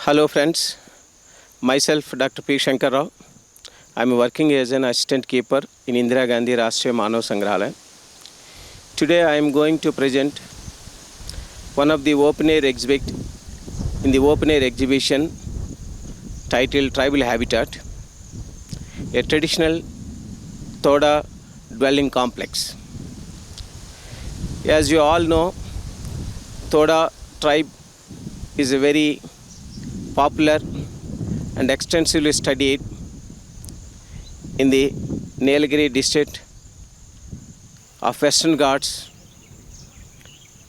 Hello friends, myself Dr. P. Shankar Rao. I am working as an assistant keeper in Indira Gandhi Rashtriya Manav Sangrahalaya. Today I am going to present one of the open air exhibit in the open air exhibition titled Tribal Habitat, a traditional Toda dwelling complex. As you all know, Toda tribe is a very popular and extensively studied in the Nilgiri district of Western Ghats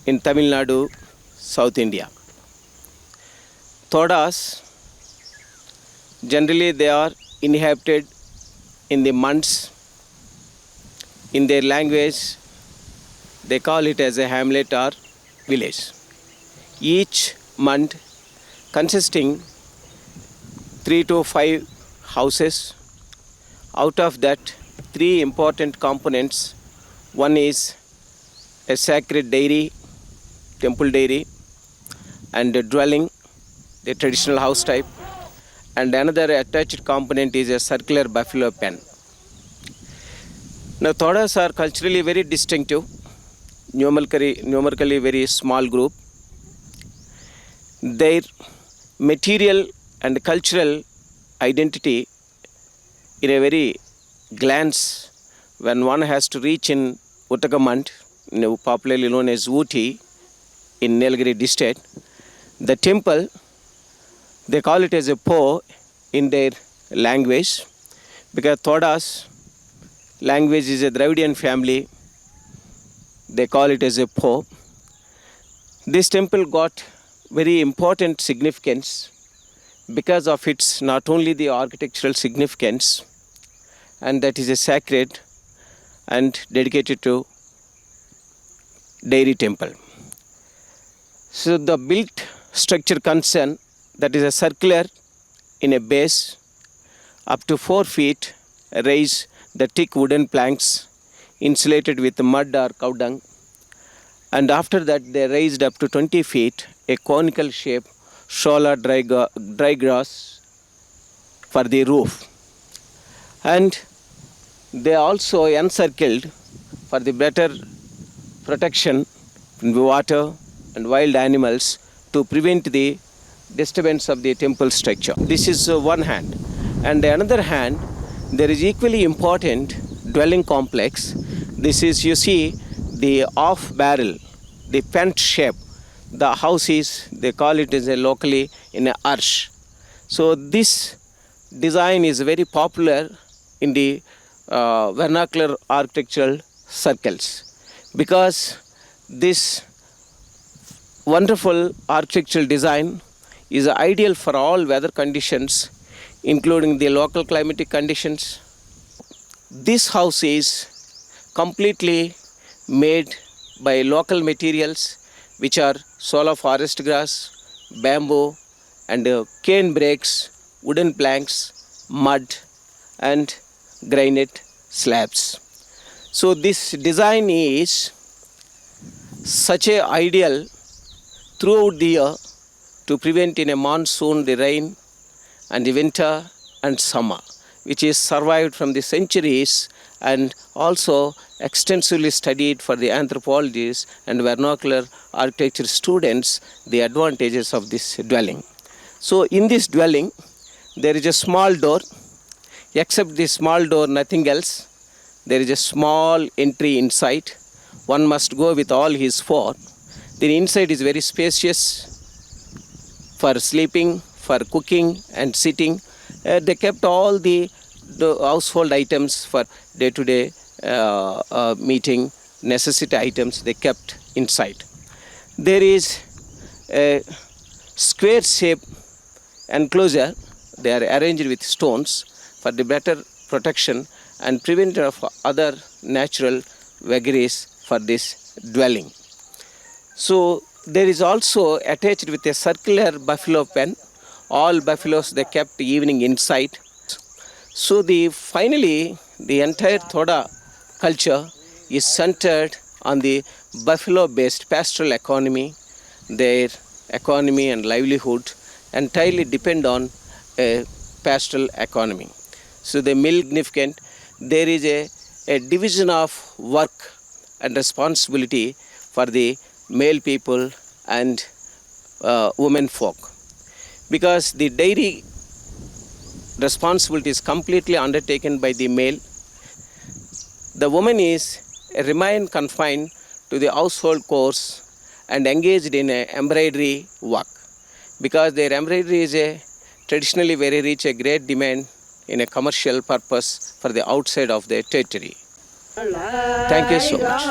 in Tamil Nadu, South India. Todas, generally they are inhabited in the months. In their language, they call it as a hamlet or village. Each month consisting 3 to 5 houses. Out of that, 3 important components. One is a sacred dairy, temple dairy, and a dwelling, the traditional house type. And another attached component is a circular buffalo pen. Now, Todas are culturally very distinctive, numerically very small group. Their material and cultural identity in a very glance when one has to reach in Uttagamand, popularly known as Ooty in Nilgiri district. The temple, they call it as a Po in their language because Todas language is a Dravidian family. They call it as a Po. This temple got very important significance because of its not only the architectural significance, and that is a sacred and dedicated to dairy temple. So the built structure concern, that is a circular in a base up to 4 feet, raise the thick wooden planks insulated with mud or cow dung, and after that they raised up to 20 feet a conical shape shola dry grass for the roof, and they also encircled for the better protection from the water and wild animals to prevent the disturbance of the temple structure. This is one hand. And the another hand, there is equally important dwelling complex. This is, you see, the off barrel, the pent shape. The house is, they call it as a locally in a arch. So this design is very popular in the vernacular architectural circles because this wonderful architectural design is ideal for all weather conditions, including the local climatic conditions. This house is completely made by local materials, which are sola forest grass, bamboo, and cane brakes, wooden planks, mud, and granite slabs. So this design is such a ideal throughout the year to prevent in a monsoon the rain and the winter and summer, which is survived from the centuries and also extensively studied for the anthropologists and vernacular architecture students the advantages of this dwelling. So in this dwelling there is a small door, except the small door nothing else. There is a small entry inside. One must go with all his four. The inside is very spacious for sleeping, for cooking and sitting. They kept all the household items for day-to-day meeting, necessity items they kept inside. There is a square shape enclosure. They are arranged with stones for the better protection and prevention of other natural vagaries for this dwelling. So there is also attached with a circular buffalo pen. All buffaloes they kept evening inside. So finally the entire Toda culture is centered on the buffalo based pastoral economy. Their economy and livelihood entirely depend on a pastoral economy. So the mill significant, there is a division of work and responsibility for the male people and women folk, because the dairy responsibility is completely undertaken by the male. The woman is remain confined to the household chores and engaged in a embroidery work, because their embroidery is a traditionally very rich, a great demand in a commercial purpose for the outside of their territory. Thank you so much.